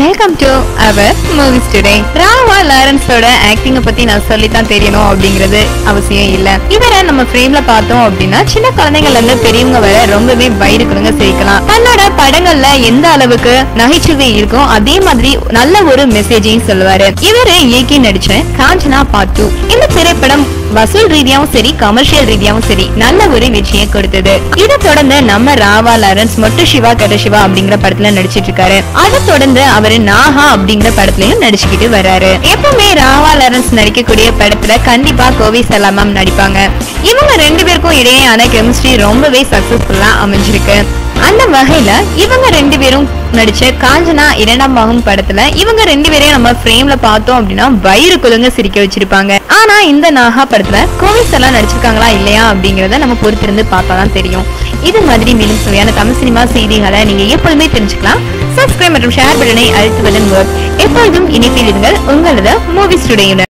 Welcome to our movies today. ராவா லாரன்ஸோட ஆக்டிங்க பத்தி நான் சொல்லித்தான் தெரியணும் அப்படிங்கிறது அவசியம் இல்ல. இவரை நம்ம ஃப்ரேம்ல பார்த்தோம் அப்படின்னா சின்ன குழந்தைங்கள்ல இருந்து பெரியவங்க வர ரொம்பவே வயிறுக்குங்க சிரிக்கலாம். தன்னோட படங்கள்ல எந்த அளவுக்கு நகைச்சுவை இருக்கும் அதே மாதிரி நல்ல ஒரு மெசேஜையும் சொல்லுவாரு. இவரு இயக்கி நடிச்ச காஞ்சனா பார்ட் 2 இந்த திரைப்படம் வசூல் ரீதியாவும் சரி கமர்ஷியல் ரீதியாவும் சரி நல்ல ஒரு வெற்றியை கொடுத்தது. இதை தொடர்ந்து நம்ம ராவா லாரன்ஸ் மொட்டு சிவா கட சிவா அப்படிங்கிற படத்துல நடிச்சிட்டு இருக்காரு. அதை தொடர்ந்து அவரு நாகா அப்படிங்கிற படத்துலயும் நடிச்சுக்கிட்டு வர்றாரு. எப்பவுமே ராவா லாரன்ஸ் நடிக்கக்கூடிய படத்துல கண்டிப்பா கோவை சலாமம் நடிப்பாங்க. இவங்க ரெண்டு பேருக்கும் இடையேயான கெமிஸ்ட்ரி ரொம்பவே சக்சஸ்ஃபுல்லா அமைஞ்சிருக்கு. அந்த வகையில இவங்க ரெண்டு பேரும் நடிச்ச காஞ்சனா 2ஆம் பாகம் படத்துல இவங்க ரெண்டு பேரையும் நம்ம ஃப்ரேம்ல பார்த்தோம் அப்படின்னா வயிறு குலுங்க சிரிக்க வச்சிருப்பாங்க. ஆனா இந்த நாகா படத்துல கோவிஸ் எல்லாம் நடிச்சிருக்காங்களா இல்லையா அப்படிங்கறத நம்ம பொறுத்திருந்து பார்த்தாதான் தெரியும். இது மாதிரி மேலும் சுவையான தமிழ் சினிமா செய்திகளை நீங்க எப்பொழுதுமே தெரிஞ்சுக்கலாம். சப்ஸ்கிரைப் மற்றும் ஷேர் பட்டனை அழுத்துவதன் மூலம் எப்பொழுதும் இணைப்பில் இருங்கள் உங்களது மூவிஸ் டுடே.